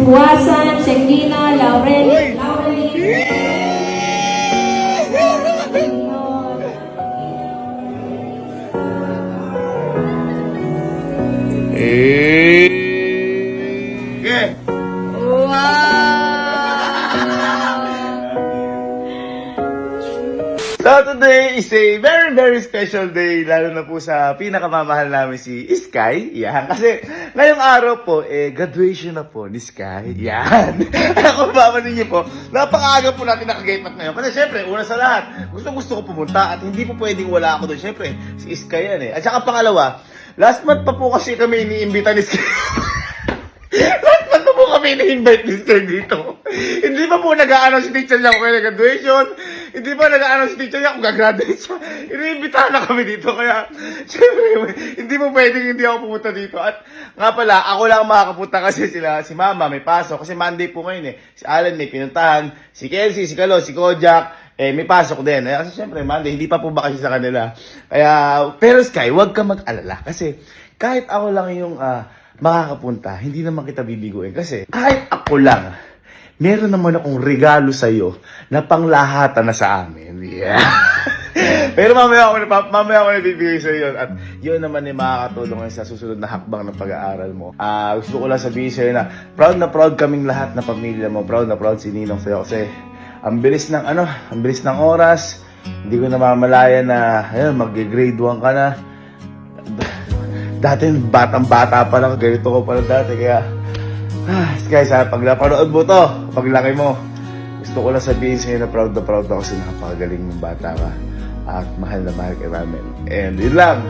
Wasan, Shekina, Laurel, So today is a very very special day, lalo na po sa pinakamamahal namin si Sky. Yan, kasi ngayong araw po, graduation na po ni Sky. Yan. Kung mapapansin niyo po, napakaaga po natin nakagate up ngayon. Kasi syempre, una sa lahat, gusto ko pumunta at hindi po pwedeng wala ako doon. Syempre, si Sky yan eh. At saka pangalawa, last month pa po kasi kami iniimbita ni Sky. Last month pa po kami ini-invite ni Sky dito. Hindi pa po nag-a-announce si teacher niya kung kaya graduation. Hindi pa nag-a-announce si teacher niya kung gagraduate siya. Iniimbitahan na kami dito. Kaya, syempre, hindi po pwedeng hindi ako pumunta dito. At nga pala, ako lang makakapunta kasi si Mama may pasok. Kasi Monday po ngayon eh. Si Alan may pinuntahan. Si Kelsey, si Kalo, si Kojak. May pasok din. Kasi syempre, Monday, hindi pa po ba kasi sa kanila. Kaya, pero Sky, huwag ka mag-alala. Kasi, kahit ako lang yung makakapunta, hindi naman kita bibiguin. Kasi, kahit ako lang, meron naman akong regalo sa'yo na panglahatan na sa amin. Yeah. Pero mamaya ako nabibigay sa'yo yun. At yun naman ay makakatulong sa susunod na hakbang ng pag-aaral mo. Gusto ko lang sabihin sa'yo na proud kaming lahat na pamilya mo. Proud na proud si Ninong sa'yo. Kasi ang bilis ng oras. Hindi ko namamalaya na mag-grade 1 ka na. Dati batang-bata pa lang, ganito ko pala dati. Kaya Sky, pag napanood mo to, paglaki mo, gusto ko lang sabihin sa'yo na proud ako kasi napakagaling ng bata ka. At mahal na mahal ka namin. And yun lang.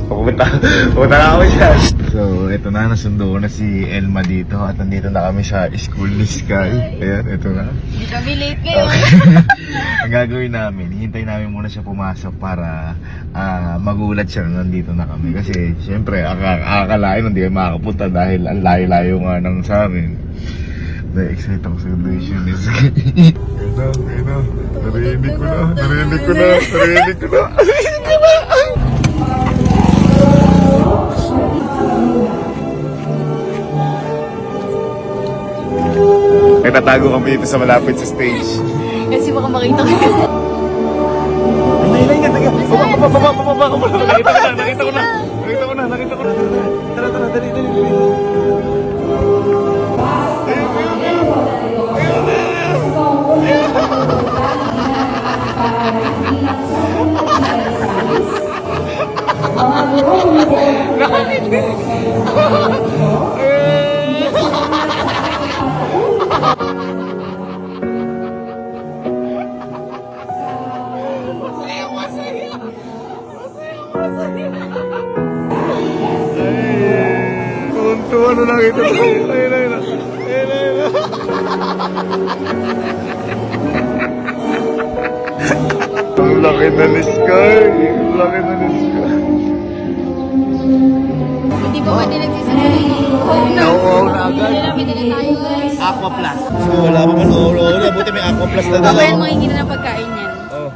Pupunta na kami dyan. So, ito na, nasundo ko na si Elma dito. At nandito na kami sa school ni Sky. Ayan, ito na. Hindi kami late ngayon. Ang gagawin namin, hihintay namin muna siya pumasok para magulat siya na nandito na kami. Kasi, syempre, akakalain hindi kayo makakapunta dahil ang layo-layo nga ng sa amin. Na-excite ako sa graduation ni Sky. Ayun. Narinig ko na. Nagtatago kami dito sa malapit sa stage. Kasi baka makita ko yun. Baba. Nakita ko na. Tara, dali. Tuwa na lang ito. Ayun. Ang laki na ni Sky. Hindi ba pwede nagsisabi? Oo, na agad. Hindi na tayo guys. Aqua Plus. Wala pa man. Wala. Buti may Aqua Plus na dalawa. Pabayan makikita ng pagkain yan. Oh.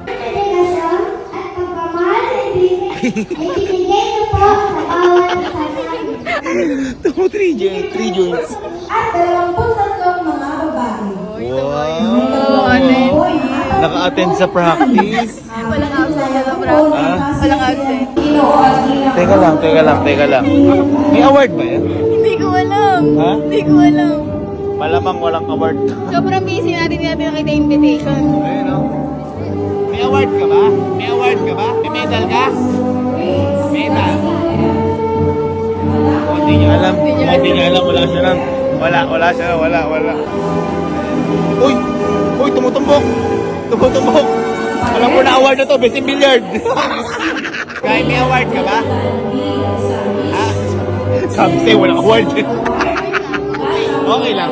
Ito 3 joints. at 23 mga babae. Wow. Ano yun? Naka-attend sa practice. Walang absent na practice. Walang absent. Teka lang. May award ba yan? Hindi ko alam. Ha? Hindi ko alam. Malamang walang award. Sobrang busy natin, hindi natin nakita invitation. Ayun o. May award ka ba? May medal ka? Medal. Hindi niya alam. Wala. Uy, tumutumbok. Alam ko na award na to, Best in Billiard. Kaya may award ka ba? Ha? Sabi sa'yo, walang award. Okay lang.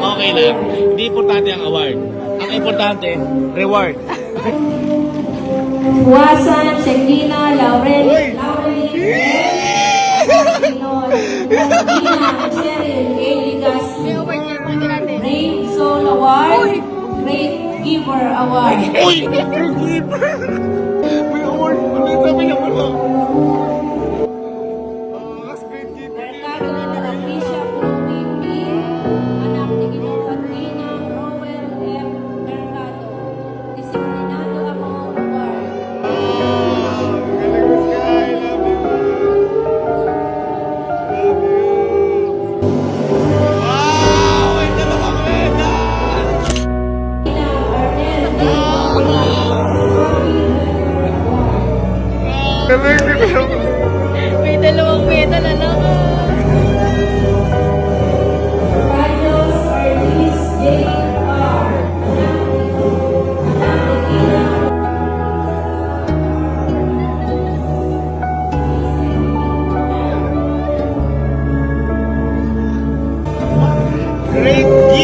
Hindi importante ang award. Ang importante, reward. Wasan, Shekina, Laurel, Cheryl, Eligas, May award niya, pwede natin. Brave Soul Award, Great Giver Award. Uy! May award ko na sabi niya wala. Mas great giver. Mercado de la Patricia Pumpipi,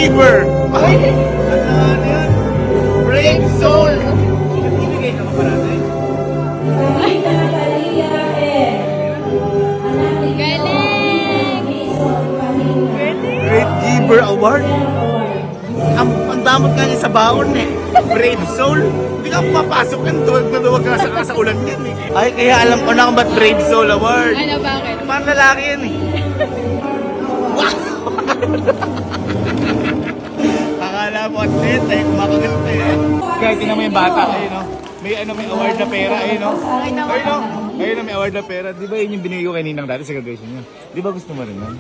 Giver! Ay! Ano yan? Brave Soul! Ibigay ka pa natin. Pamita Natalia and anak ni Galing! Mason Pamita. Great Giver Award? Award. Ang damot ka niya sa baon eh. Brave Soul? Hindi ka papasok yan. Duwag na duwag ka sa ulan yan eh. Ay, kaya alam ko na kung ba't Brave Soul Award. Ano, bakit? Parang lalaki yan eh. Akala mo at net eh, kumakagat eh. Kaya tingnan mo yung bata eh, no? May may award na pera eh, no? Ayun, no? Ayun, may award na pera. Di ba yun yung binigay ko kay Ninang dati sa graduation niya? Di ba gusto mo rin nun?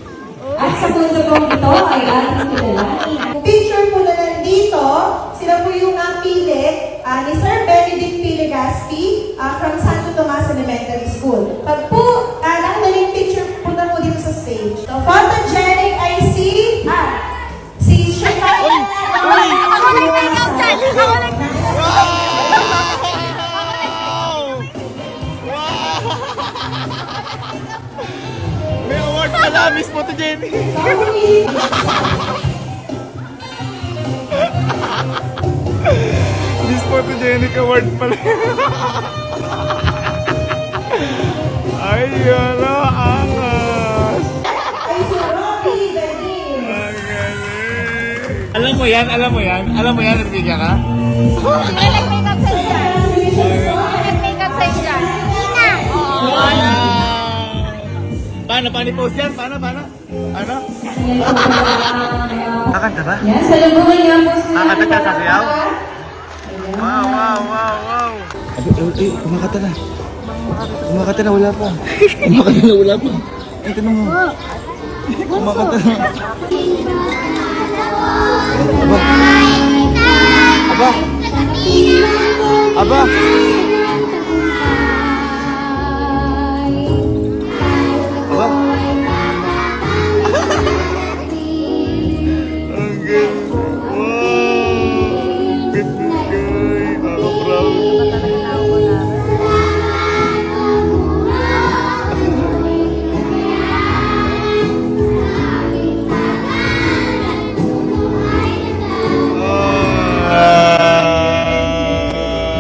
At sa punto kong ito ay ating kilala. Picture po na nandito, sila po yung napili ni Sir Benedict P. Legaspi from Santo Tomas Elementary School. Pag po nakamaling picture, punta po dito sa stage. So, photogenic I see si Shakira. Ako nag-make up dyan! Ako nag- May award pala, Miss Photogenic! Miss Photogenic Award pala. Ay, ano, angas! Ay, si Rocky Ganin. Ang galing. Alam mo yan, nabigyan ka? Sino nag-make up sa'yo dyan? Sino nag-make up sa'yo dyan? Nina! Paano i-post yan? Paano? Ano? Kakanta ba? Yan, sa lubungan niya po sila. Kakanta ka, sasayaw? Wow! Kumakata na. Wala pa. Ay, tanong mo. Kumakata na. Aba. Ang galing. Wow. Ganda guys. Ako proud.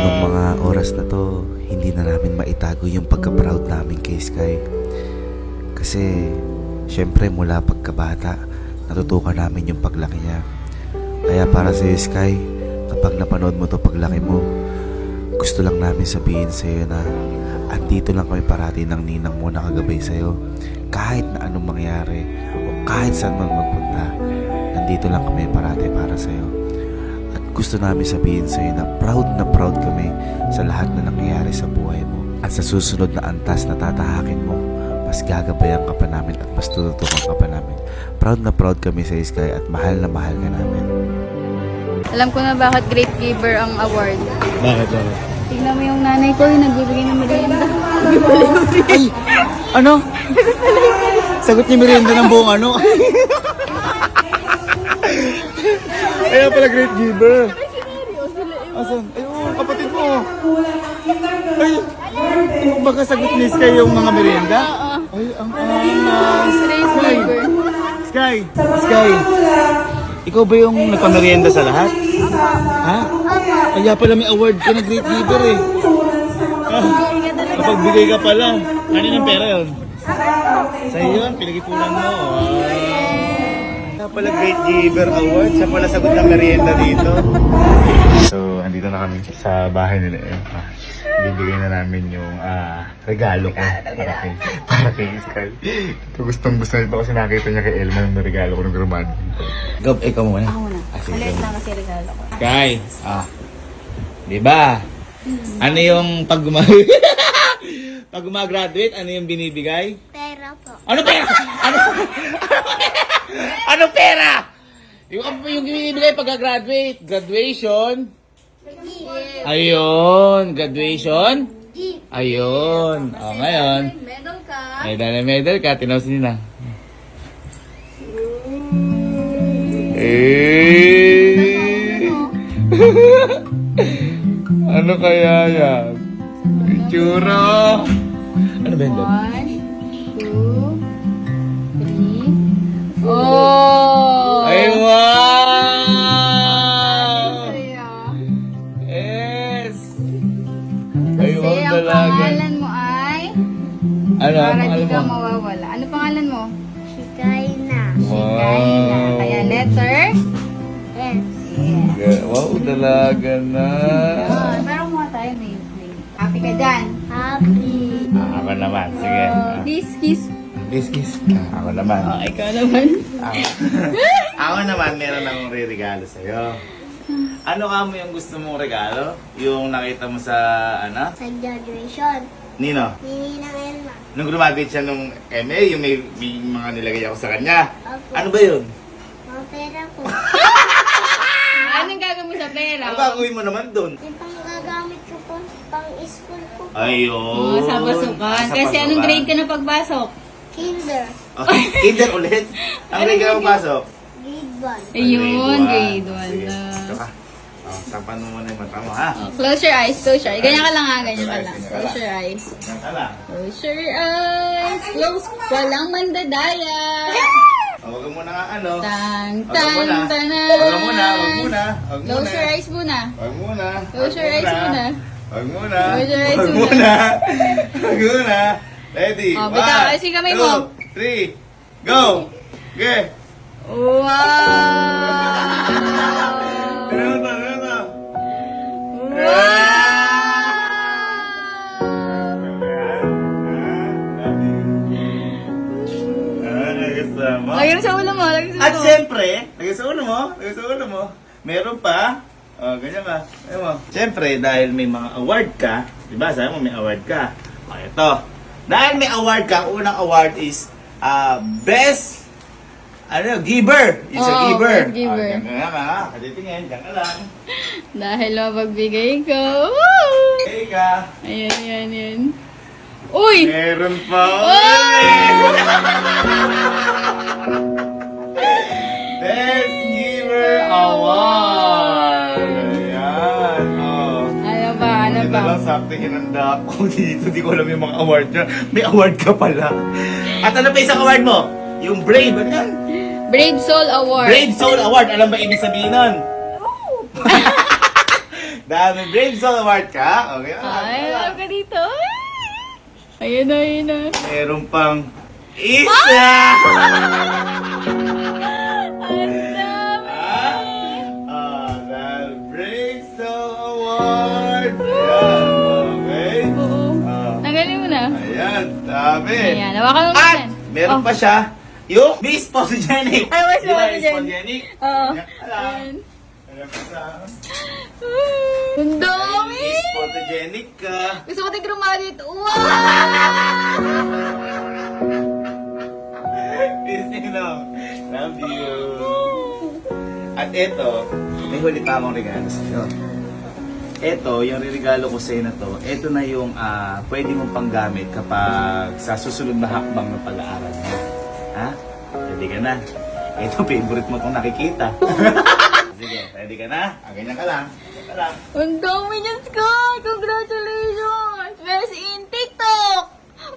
Nung mga oras na to, hindi na namin maitago yung pagka-proud namin kay Sky. Kasi, syempre mula pagkabata, natutukan namin yung paglaki niya. Kaya para sa Sky, kapag napanood mo to paglaki mo, gusto lang namin sabihin sa'yo na andito lang kami parati ng ninang mo nakagabay sa'yo. Kahit na anong mangyari o kahit saan man magpunta, nandito lang kami parati para sa'yo. At gusto namin sabihin sa'yo na proud kami sa lahat na nangyayari sa buhay mo. At sa susunod na antas na tatahakin mo, mas gagabayan ka pa namin at mas tututukan ka pa namin. Proud kami sa Sky at mahal na mahal ka namin. Alam ko na bakit Great Giver ang award. Bakit? Tignan mo yung nanay ko, yung nagbibigay ng merienda. Ay! Ano? Sagot ni Miranda ng buong ano? Kaya pala great giver. Asan? Ay, kapatid mo. Ay, baka sagot ni Sky yung mga merienda? Ay, ang angas. Great Giver. Sky! Ikaw ba yung nagpamerienda sa lahat? Ha? Kaya pala may award ka na great giver eh. Kapag bigay ka pala, ano ng pera yun? Sa'yo yun, pinagipunan mo. Kaya pala great giver award, siya pala sagot ng merienda dito. So, andito na kami sa bahay nila eh. Bibigay na namin yung regalo ko para kay Sky. Ito gustong gusto nito kasi nakita niya kay Elma yung regalo ko ng gruman. Gab, ikaw muna. Ako na. Maliit lang kasi regalo ko. Sky, di ba? Ano yung pag gumagraduate, ano yung binibigay? Pera po. Ano pera? Ano pera? Yung binibigay pag graduate, graduation. Ayun, graduation. Ayun. O, ngayon. Medal ka. Medal ka. Tinawsin nila. Eh. Ano kaya yan? Itsura. Ano ba yun? 1, 2, 3. Oh! Ay, wow! dalaga na. Meron mo tayo, may happy ka dyan. Happy. Ako naman, sige. Kiss. Kiss. Ako naman. Ikaw naman. Ako naman, meron akong re-regalo sa'yo. Ano ka mo yung gusto mong regalo? Yung nakita mo sa, ano? Sa graduation, Nino? Ninang Elma. Nung graduate siya nung MA, yung may mga nilagay ako sa kanya. Opo. Ano ba yun? Mga pera ko. Anong gagawin mo sa pera? Ano gagawin mo naman doon? Yung pang gagamit ko po, pang school ko po. Ayun. Sa pasukan. Sa Kasi anong pasukan. grade ka na pagpasok? Kinder, Oh, kinder ulit? Ang grade ka na magpasok? grade 1. Ayun, grade 1 Sige, na. ito ka. Oh, tapan mo muna yung mata mo, ha? Oh, close your eyes. Ganyan ka lang ha, ganyan ka lang. Ganyan ka Close lang. your eyes. Yan ka lang. Close your eyes. Close. Walang mandadaya. Oh, huwag mo na nga ano. Tang, Wag muna. tanan. Wag muna. Close your eyes muna. Wag muna. Close your eyes muna. Wag muna. Close your eyes Wag muna. muna. Wag muna. Ready? Oh, bitaw, ayusin kamay mo. 2, 3, go! Okay. Wow! Ano to? Lagyan sa ulo mo, lagyan sa At ulo mo. siyempre, lagay sa ulo mo, meron pa, ganyan ka, ayun mo. Siyempre, dahil may mga award ka, di ba, sabi mo may award ka. O, ito. Dahil may award ka, ang unang award is, best, giver. It's a Oo, giver. best giver. Diyan ka nga, ha? Katitingin, diyan ka lang. Dahil mapagbigay ko. Woo! Okay ka. Ayan. Uy! Meron pa Oh! Best Giver Award! Ayan, oh. Ano ba? Ito lang sakto hinanda ko dito. Di ko alam yung mga award niya. May award ka pala. At ano pa isang award mo? Yung Brave, ano yan? Brave Soul Award. Brave Soul Award. Alam ba ibig sabihin nun? Dahil may Brave Soul Award ka. Okay, Ay, alam ka dito. Ayun na. meron pang isa! Ang dami. Dahil Brave Soul Award. Ayan, okay. Oo. Ah. Tanggalin mo na. Ayan, dami. Ayan, hawakan mo At yan. meron pa siya yung Miss Photogenic. Ay, Miss Di ba, Photogenic. Miss Photogenic? Oo. Yan ka lang. Ayan. Ayan ka lang. Ang dami. Miss Photogenic ka. Gusto ko tignan rumagit. Wow! Miss Ninong, love you. At eto, may huli pa akong regalo sa'yo. Eto, yung regalo ko sa'yo na to, eto na yung pwede mong panggamit kapag sa susunod na hakbang ng pag-aaral mo. Ha? Ready ka na? Ito, favorite mo itong nakikita. Sige, ready ka na? Ganyan ka lang. Ganyan ka lang. Ang dami niyan, Sky! Congratulations! Best in TikTok!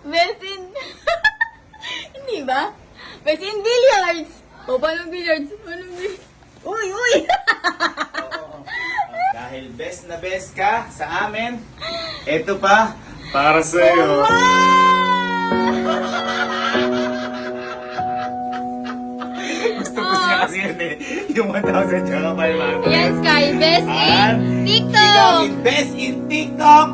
Best in... Hindi ba? Best in billiards! O, paano billiards? Uy! Dahil best na best ka sa amin, eto pa, para sa'yo. Gusto niya kasi yun eh. Yung 1,000 tsaka 500. Yes, Sky! Best At in ikaw TikTok! in best in TikTok.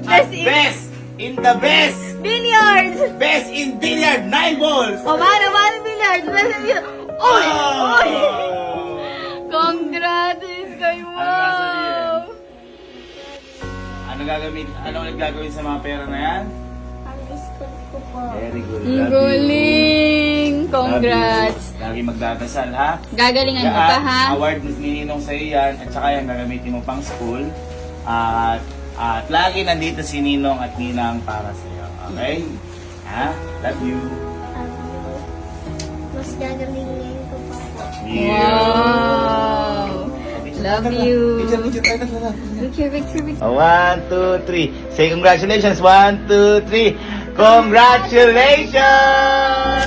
Best At in- best in the best. Billiards! Best in billiard, 9 balls. O, paano billiards? Best in billiards! Uy! Uy! Oh! Congrats, Sky! Wow! Ano gagawin sa mga pera na yan? Pang school ko po. Very good. Ang Love you. galing! Congrats! Love you. Lagi magdadasal, ha? Gagalingan mo pa, ha? Award ni Ninong sa'yo yan. At saka yan, gagamitin mo pang school. At lagi nandito si Ninong at Ninang para sa'yo. Okay? Ha? Love you. Mas gagalingin ko pa po. Wow! Love you! Picture tayo na. Picture. 1, 2, 3. Say congratulations. 1, 2, 3. Congratulations!